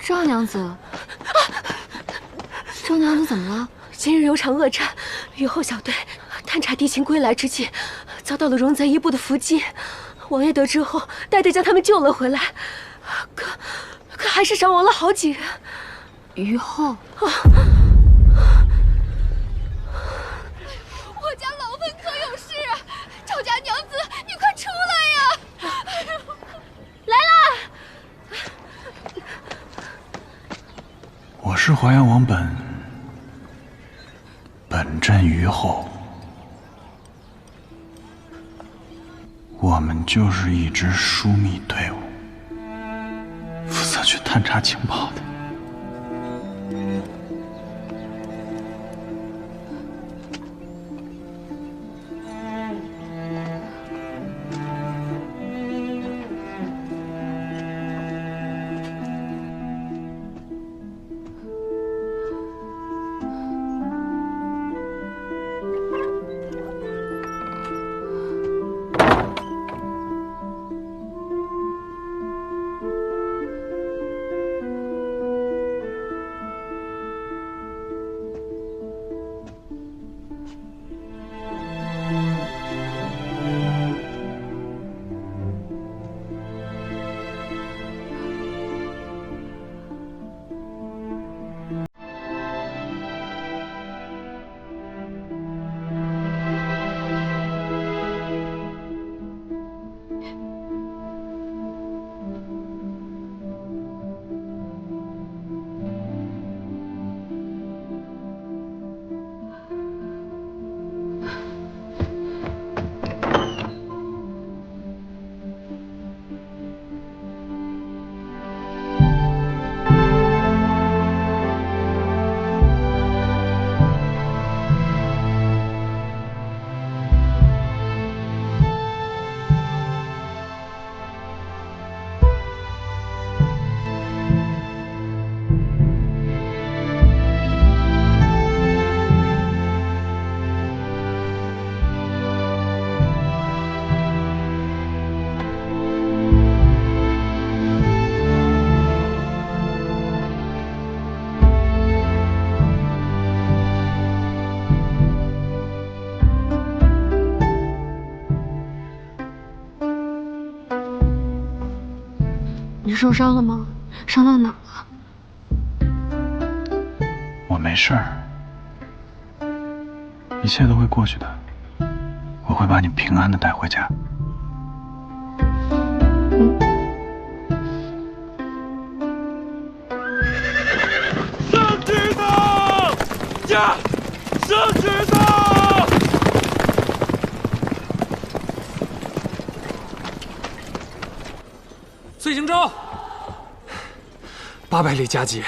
赵娘子，赵娘子怎么了？今日有场恶战，雨后小队探查敌情归来之际，遭到了荣贼一部的伏击。王爷得知后，带队将他们救了回来，可还是伤亡了好几人。于后，我家老芬可有事啊！赵家娘子，你快出来呀！来啦！我是淮阳王本镇于后，我们就是一支疏密队伍，负责去探查情报的。你受伤了吗？伤到哪了？我没事儿，一切都会过去的。我会把你平安的带回家。圣旨到！驾！圣旨到！崔行昭，800里加急，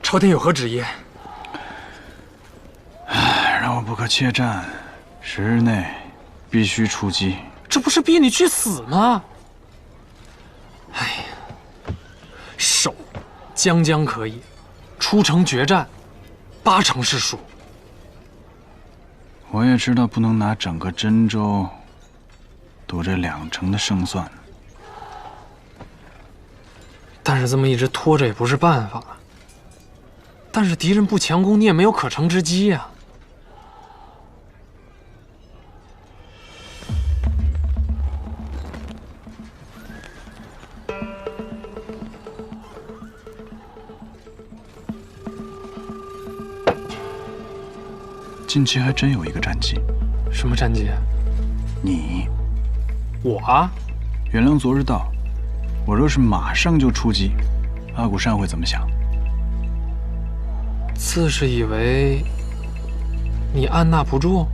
朝廷有何旨意？让我不可怯战，10日内必须出击。这不是逼你去死吗？哎呀，守将可以，出城决战，8成是输。我也知道不能拿整个真州赌这2成的胜算，但是这么一直拖着也不是办法。但是敌人不强攻，你也没有可乘之机呀。近期还真有一个战机。什么战机？你。我啊？原谅昨日到，我若是马上就出击，阿古善会怎么想？自是以为你按捺不住。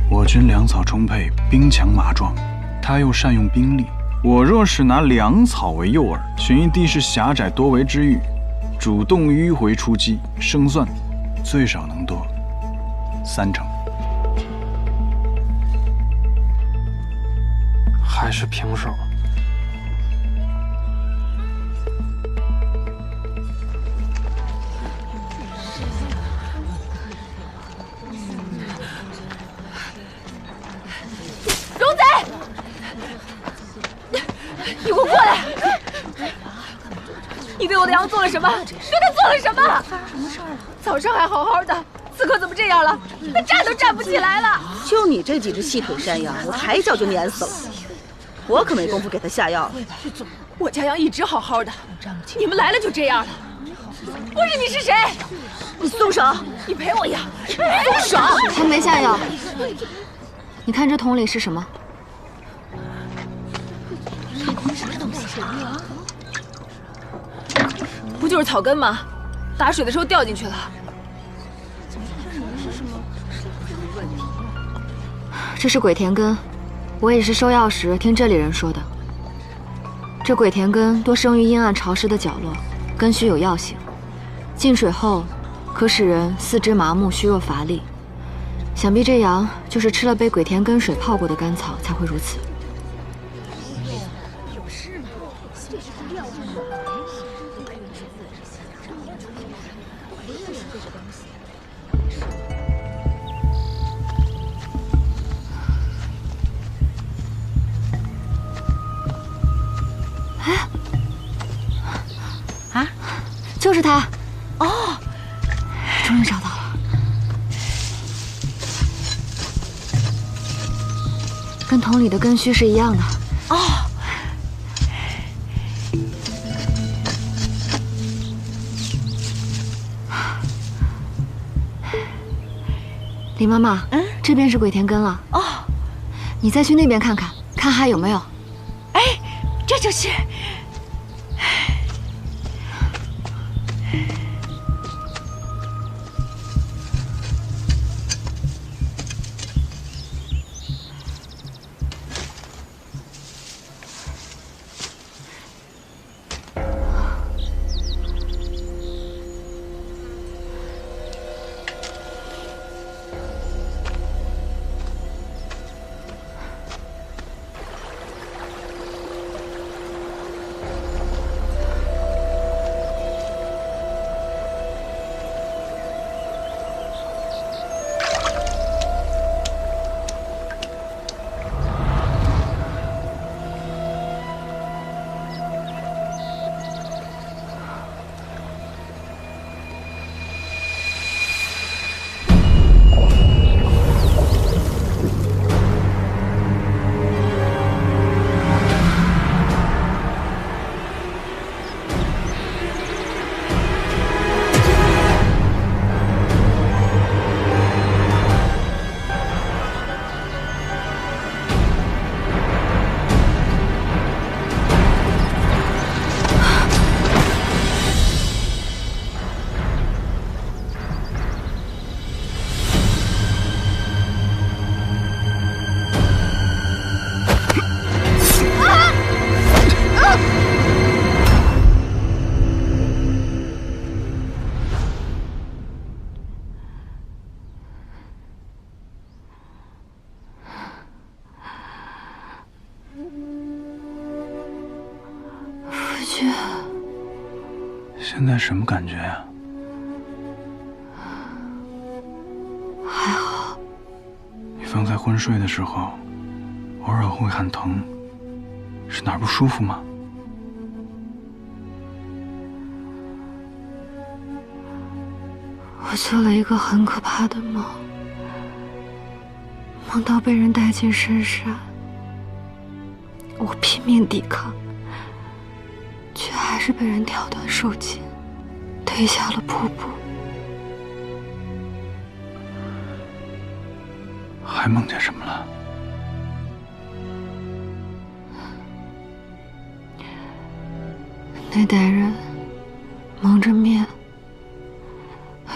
我军粮草充沛，兵强马壮，他又善用兵力。我若是拿粮草为诱饵，选一地势狭窄多围之域，主动迂回出击，胜算最少能多3成。还是平手。荣贼，你给我过来！你对我的羊做了什么？对他做了什么？发生什么事了？早上还好好的，此刻怎么这样了？他站都站不起来了。就你这几只细腿山羊，我抬脚就碾死了。我可没工夫给他下药。我家羊一直好好的，你们来了就这样了。不是你是谁？你松手！你赔我羊！松手！还没下药。你看这桶里是什么？不就是草根吗？打水的时候掉进去了。这是鬼田根，我也是收药时听这里人说的。这鬼田根多生于阴暗潮湿的角落，根须有药性，进水后可使人四肢麻木、虚弱乏力。想必这羊就是吃了被鬼田根水泡过的甘草才会如此。就是它，哦，终于找到了，跟桶里的根须是一样的。哦，李妈妈，这边是鬼田根了。哦，你再去那边看看，看还有没有。哎，这就是。现在什么感觉呀？还好。你方才昏睡的时候，偶尔会喊疼，是哪儿不舒服吗？我做了一个很可怕的梦，梦到被人带进深山，我拼命抵抗，却还是被人挑断手筋，推下了瀑布。还梦见什么了？那代人蒙着面，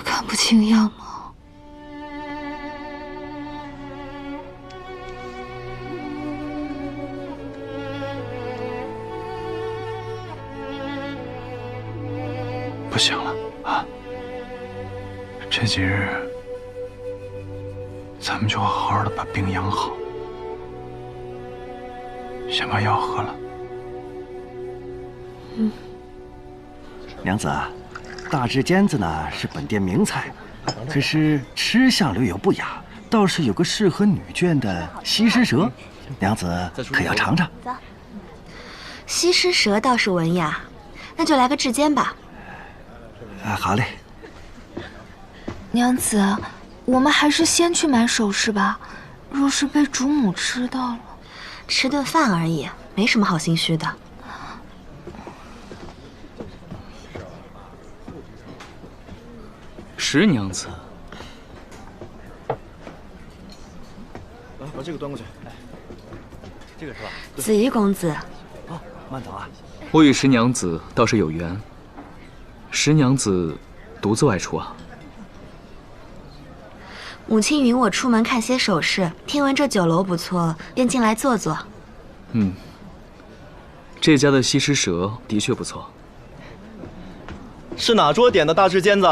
看不清样貌。不行了啊！这几日，咱们就好好的把病养好，先把药喝了。娘子，大只尖子呢是本店名菜，可是吃相略有不雅，倒是有个适合女眷的西施舌，娘子可要尝尝？西施舌倒是文雅，那就来个至坚吧。好嘞。娘子，我们还是先去买首饰吧。若是被主母知道了，吃顿饭而已，没什么好心虚的。石娘子，把这个端过去。这个是吧？子怡公子。哦，慢走啊。我与石娘子倒是有缘。石娘子独自外出啊？母亲允我出门看些首饰，听闻这酒楼不错，便进来坐坐。这家的西施蛇的确不错。是哪桌点的大翅尖子？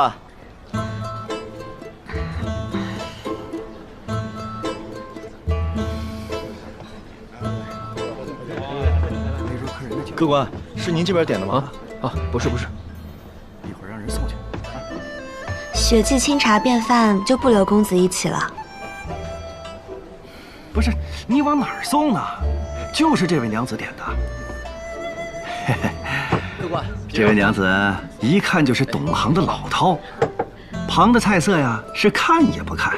客官，是您这边点的吗？不是，一会儿让人送去。雪霁清茶便饭就不留公子一起了。不是，你往哪儿送呢？就是这位娘子点的。客官，这位娘子一看就是懂行的老饕，旁的菜色呀是看也不看，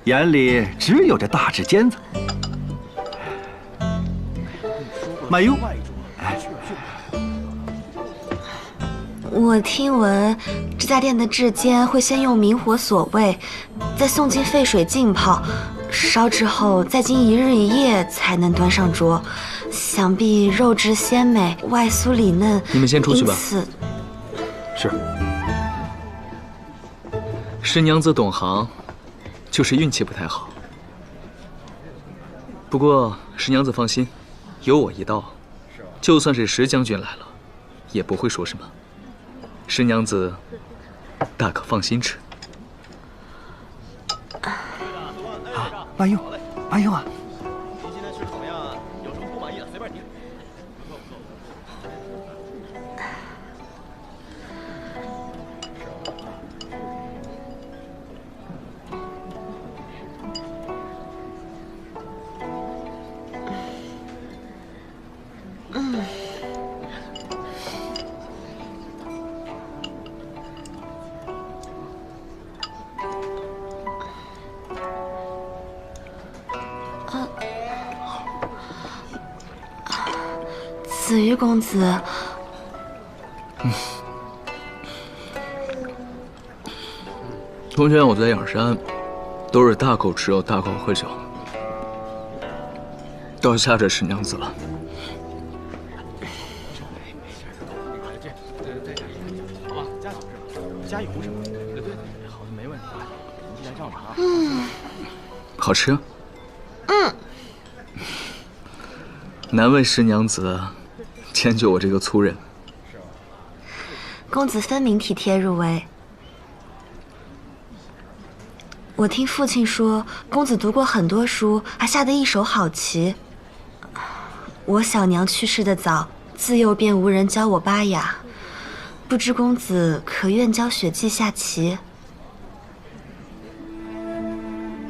眼里只有这大翅尖子。慢用。我听闻这家店的至坚会先用明火锁味，再送进沸水浸泡，烧制后再经1日1夜才能端上桌。想必肉质鲜美，外酥里嫩。你们先出去吧。是。石娘子懂行，就是运气不太好。不过石娘子放心，有我一道，就算是石将军来了，也不会说什么。石娘子大可放心吃。慢用，慢用啊！您今天吃怎么样啊？有什么不满意的随便提。子瑜公子，从前我在仰山，都是大口吃肉，大口喝酒，到吓着石娘子了。好吧，加酒是吧？加油是吧？对，好的，没问题。您既然这样啊。好吃。难为石娘子迁就我这个粗人。公子分明体贴入微。我听父亲说，公子读过很多书，还下得一手好棋。我小娘去世的早，自幼便无人教我巴雅，不知公子可愿教雪霁下棋？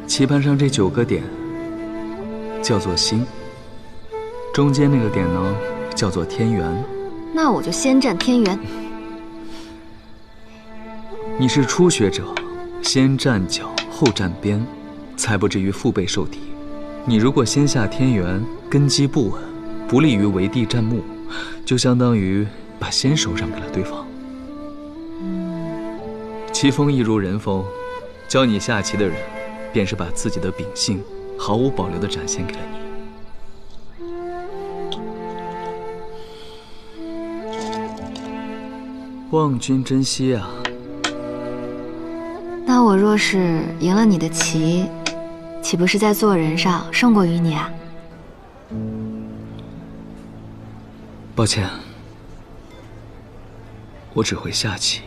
棋盘上这9个点叫做心，中间那个点呢叫做天元。那我就先占天元。你是初学者，先站脚后站边，才不至于腹背受敌。你如果先下天元，根基不稳，不利于围地占木，就相当于把先手让给了对方。棋风一如人风，教你下棋的人，便是把自己的秉性毫无保留地展现给了你。望君珍惜啊！那我若是赢了你的棋，岂不是在做人上胜过于你啊？抱歉，我只会下棋，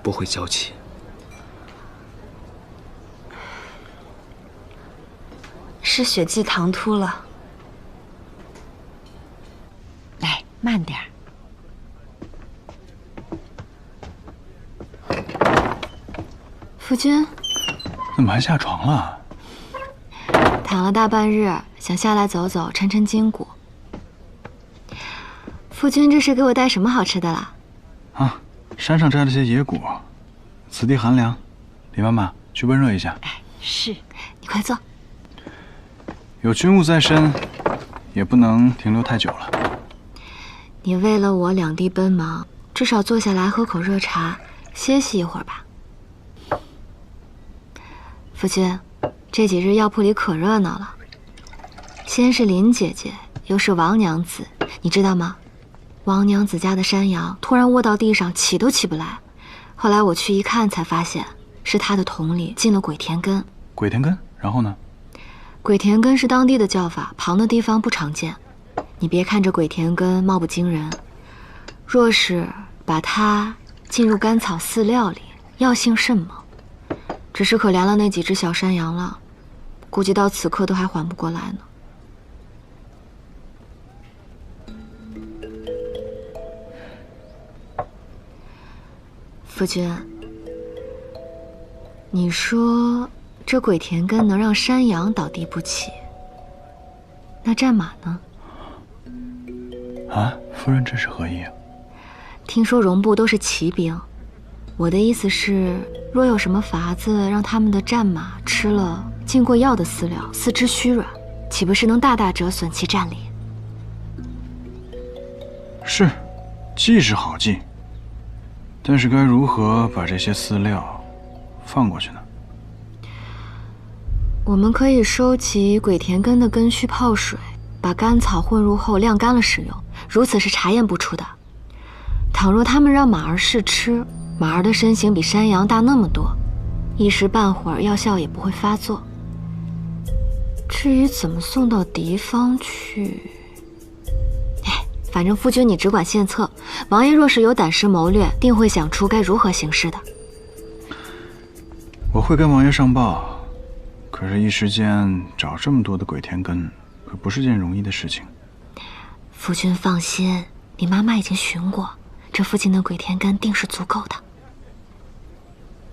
不会教棋。是血迹唐突了。来，慢点儿。夫君，怎么还下床了？躺了大半日，想下来走走，抻抻筋骨。夫君这是给我带什么好吃的啦？啊，山上摘了些野果，此地寒凉，李妈妈去温热一下。哎，是，你快坐。有军务在身，也不能停留太久了。你为了我两地奔忙，至少坐下来喝口热茶，歇息一会儿吧。夫君，这几日药铺里可热闹了。先是林姐姐，又是王娘子，你知道吗？王娘子家的山羊突然卧到地上，起都起不来。后来我去一看，才发现是她的瞳里进了鬼田根。鬼田根？然后呢？鬼田根是当地的叫法，旁的地方不常见。你别看这鬼田根貌不惊人，若是把它浸入甘草饲料里，药性甚猛。只是可怜了那几只小山羊了，估计到此刻都还缓不过来呢。夫君，你说这鬼田根能让山羊倒地不起，那战马呢？啊，夫人这是何意啊？听说戎部都是骑兵，我的意思是，若有什么法子让他们的战马吃了浸过药的饲料，四肢虚软，岂不是能大大折损其战力？是，计是好计，但是该如何把这些饲料放过去呢？我们可以收集鬼田根的根须泡水，把甘草混入后晾干了使用，如此是查验不出的。倘若他们让马儿试吃，马儿的身形比山羊大那么多，一时半会儿药效也不会发作。至于怎么送到敌方去，反正夫君你只管献策，王爷若是有胆识谋略，定会想出该如何行事的。我会跟王爷上报，可是一时间找这么多的鬼田根，可不是件容易的事情。夫君放心，你妈妈已经寻过，这附近的鬼田根定是足够的。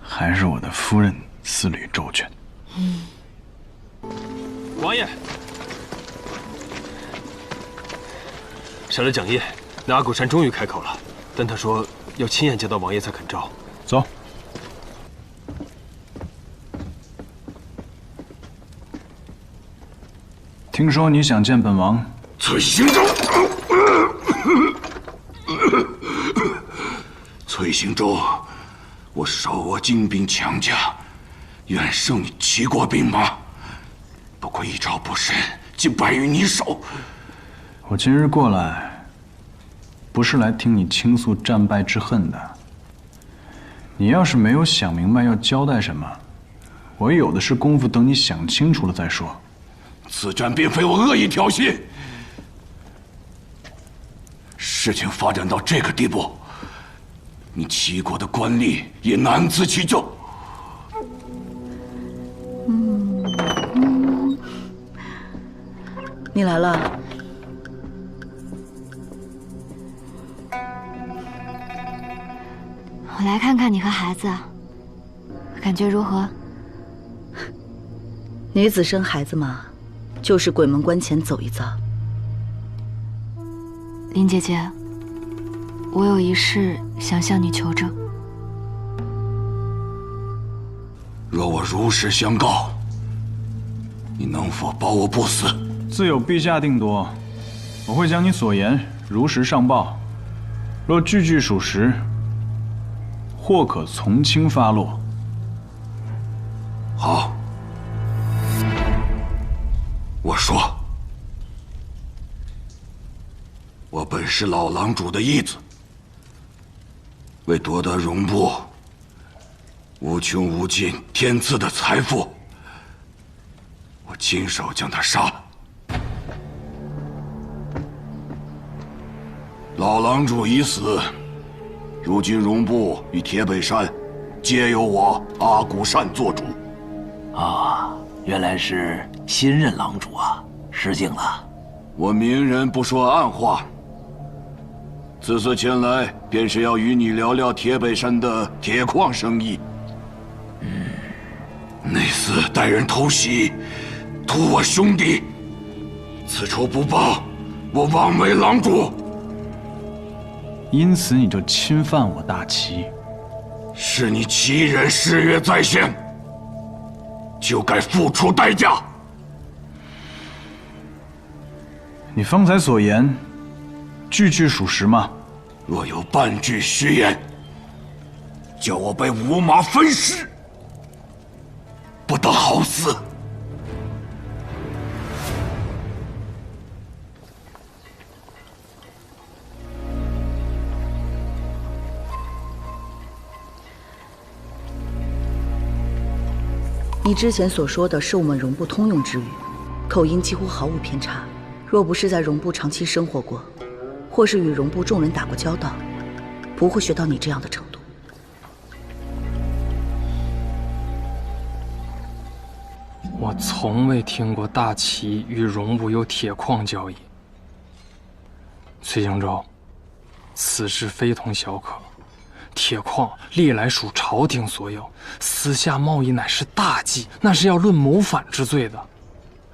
还是我的夫人思虑周全。王爷，上了讲业，那阿古山终于开口了，但他说要亲眼见到王爷才肯招。走。听说你想见本王？崔行舟，崔行舟，我手握精兵强甲，远胜你齐国兵马，不过一招不慎，竟败于你手。我今日过来，不是来听你倾诉战败之恨的。你要是没有想明白要交代什么，我有的是功夫等你想清楚了再说。此战并非我恶意挑衅，事情发展到这个地步，你齐国的官吏也难辞其咎。你来了。我来看看你和孩子，感觉如何？女子生孩子嘛，就是鬼门关前走一遭。林姐姐，我有一事想向你求证。若我如实相告，你能否保我不死？自有陛下定夺，我会将你所言如实上报。若句句属实，或可从轻发落。好，我说，我本是老郎主的义子，为夺得戎部无穷无尽天赐的财富，我亲手将他杀了。老郎主已死，如今戎部与铁北山皆由我阿古善做主。啊，原来是新任郎主啊，失敬了。我明人不说暗话，此次前来便是要与你聊聊铁北山的铁矿生意。那厮带人偷袭，屠我兄弟，此仇不报，我枉为郎主。因此你就侵犯我大齐。是你齐人誓约在先，就该付出代价。你方才所言，句句属实吗？若有半句虚言，叫我被五马分尸，不得好死。你之前所说的是我们荣部通用之语，口音几乎毫无偏差。若不是在荣部长期生活过，或是与荣部众人打过交道，不会学到你这样的程度。我从未听过大齐与荣部有铁矿交易。崔行舟，此事非同小可。铁矿历来属朝廷所有，私下贸易乃是大忌，那是要论谋反之罪的。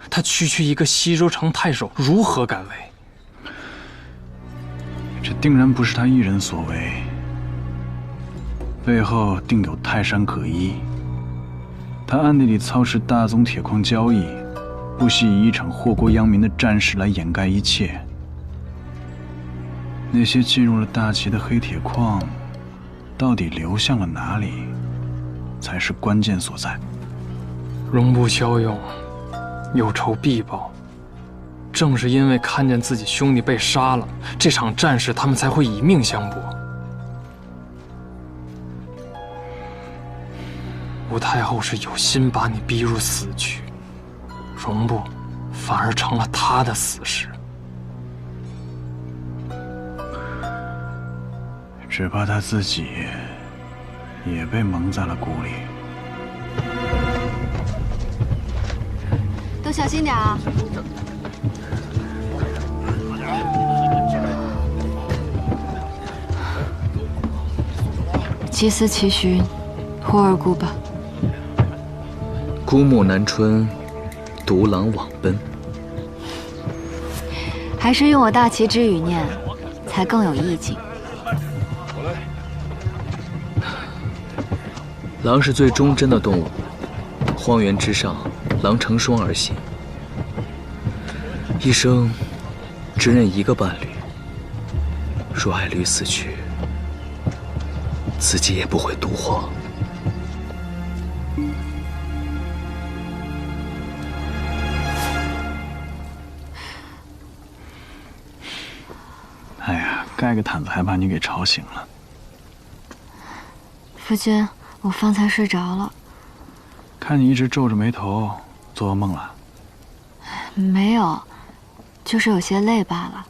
他区一个西州城太守，如何敢为？这定然不是他一人所为，背后定有泰山可依。他暗地里操持大宗铁矿交易，不惜以一场祸国殃民的战事来掩盖一切。那些进入了大齐的黑铁矿，到底流向了哪里，才是关键所在。荣部骁勇，有仇必报。正是因为看见自己兄弟被杀了，这场战事他们才会以命相搏。吴太后是有心把你逼入死局，荣部反而成了他的死士。只怕他自己也被蒙在了鼓里。都小心点啊！其思其寻，忽而故吧。孤木南春，独狼往奔。还是用我大齐之语念，才更有意境。狼是最忠贞的动物，荒原之上，狼成双而行，一生只认一个伴侣。若爱侣死去，自己也不会独活。哎呀，盖个毯子还把你给吵醒了。夫君，我方才睡着了。看你一直皱着眉头，做噩梦了？没有，就是有些累罢了。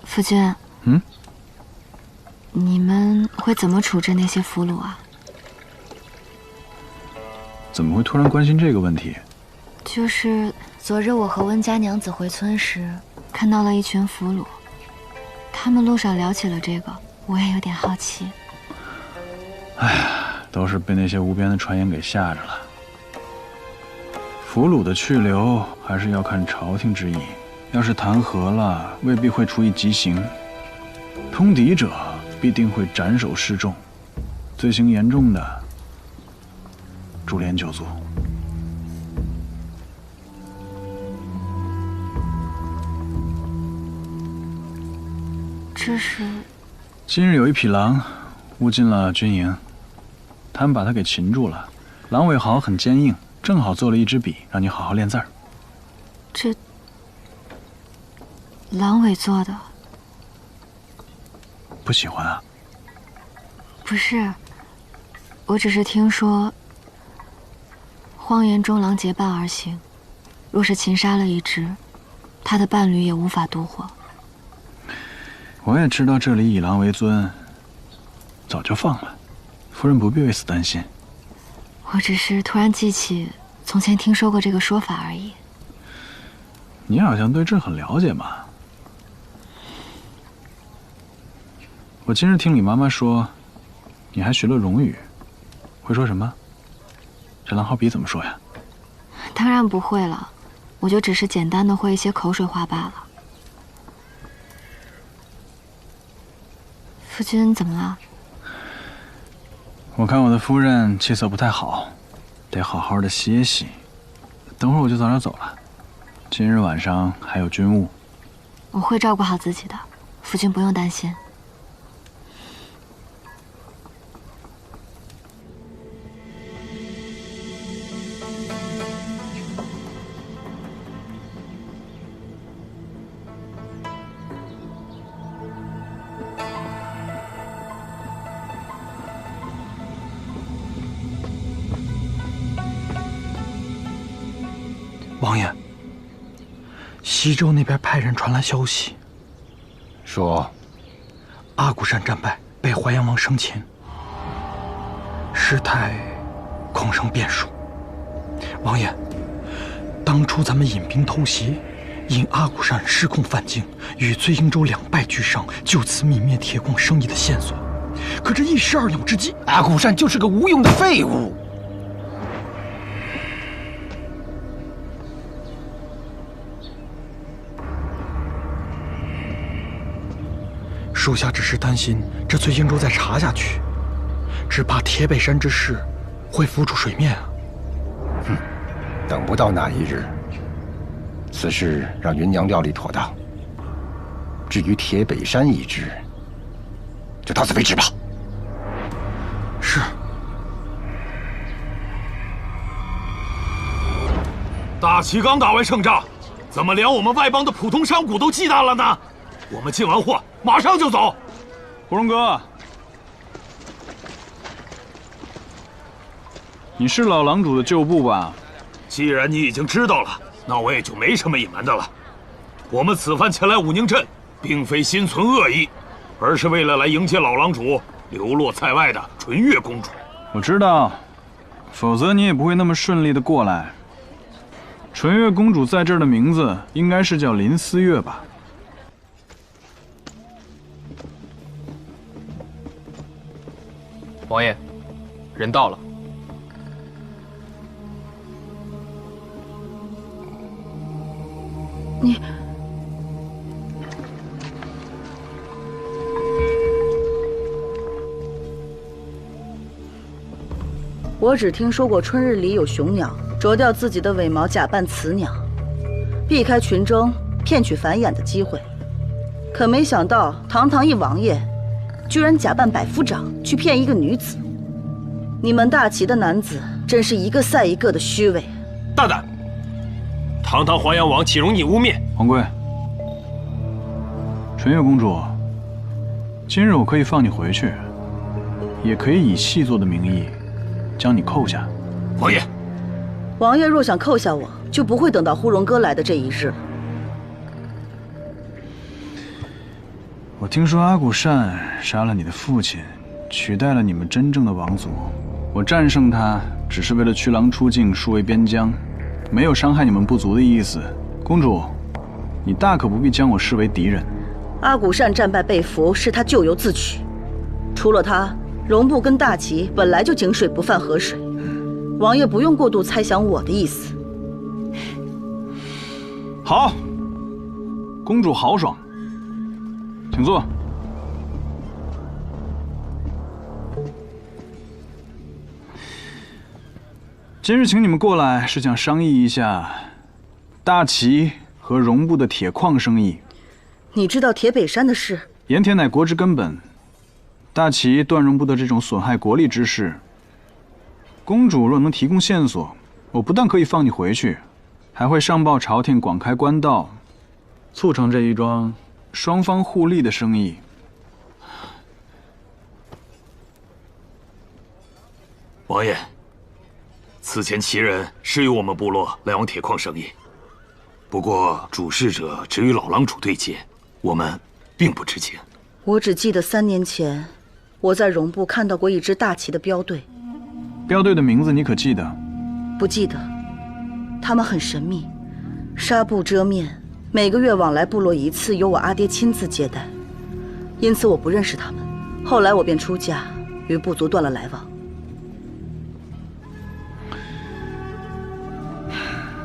夫君，你们会怎么处置那些俘虏啊？怎么会突然关心这个问题？就是昨日我和温家娘子回村时，看到了一群俘虏，他们路上聊起了这个，我也有点好奇。哎呀，都是被那些无边的传言给吓着了。俘虏的去留还是要看朝廷之意，要是弹劾了，未必会处以极刑；通敌者必定会斩首示众，罪行严重的，株连九族。这是今日有一匹狼误进了军营，他们把它给擒住了。狼尾毫很坚硬，正好做了一支笔，让你好好练字儿。这狼尾做的？不喜欢啊？不是，我只是听说荒原中狼结伴而行，若是擒杀了一只，他的伴侣也无法独活。我也知道这里以狼为尊，早就放了。夫人不必为此担心。我只是突然记起从前听说过这个说法而已。你好像对这很了解嘛。我今日听李妈妈说，你还学了荣语，会说什么？这狼毫笔怎么说呀？当然不会了，我就只是简单的会一些口水话罢了。夫君怎么了？我看我的夫人气色不太好，得好好的歇息。等会儿我就早点走了。今日晚上还有军务，我会照顾好自己的，夫君不用担心。王爷，西周那边派人传来消息，说阿骨山战败，被淮阳王生擒，事态恐生变数。王爷，当初咱们引兵偷袭，因阿骨山失控犯境，与醉英州两败俱伤，就此泯灭铁矿生意的线索。可这一石二鸟之计，阿骨山就是个无用的废物。属下只是担心，这醉英州再查下去，只怕铁北山之事会浮出水面啊！哼，等不到那一日。此事让芸娘料理妥当。至于铁北山一支，就到此为止吧。是。大齐刚打完胜仗，怎么连我们外邦的普通商贾都忌惮了呢？我们进完货，马上就走。胡荣哥，你是老狼主的旧部吧？既然你已经知道了，那我也就没什么隐瞒的了。我们此番前来武宁镇，并非心存恶意，而是为了来迎接老狼主流落在外的纯月公主。我知道，否则你也不会那么顺利的过来。纯月公主在这儿的名字应该是叫林思月吧？王爷，人到了。你，我只听说过春日里有雄鸟啄掉自己的尾毛，假扮雌鸟，避开群争，骗取繁衍的机会。可没想到，堂堂一王爷，居然假扮百夫长去骗一个女子。你们大齐的男子真是一个赛一个的虚伪。大胆！堂堂淮阳王岂容你污蔑？皇贵，纯月公主，今日我可以放你回去，也可以以细作的名义将你扣下。王爷，王爷若想扣下我，就不会等到呼荣哥来的这一日。我听说阿骨善杀了你的父亲，取代了你们真正的王族。我战胜他，只是为了驱狼出境，戍卫边疆，没有伤害你们部族的意思。公主，你大可不必将我视为敌人。阿骨善战败被俘，是他咎由自取。除了他，荣部跟大齐本来就井水不犯河水，王爷不用过度猜想我的意思。好，公主豪爽，请坐。今日请你们过来，是想商议一下大齐和荣部的铁矿生意。你知道铁北山的事？盐铁乃国之根本，大齐断容不得这种损害国力之事。公主若能提供线索，我不但可以放你回去，还会上报朝廷，广开官道，促成这一桩双方互利的生意。王爷，此前齐人是与我们部落来往铁矿生意，不过主事者只与老狼主对接，我们并不知情。我只记得3年前，我在荣部看到过一支大齐的镖队。镖队的名字你可记得？不记得。他们很神秘，纱布遮面，每个月往来部落1次，由我阿爹亲自接待，因此我不认识他们。后来我便出嫁，与部族断了来往。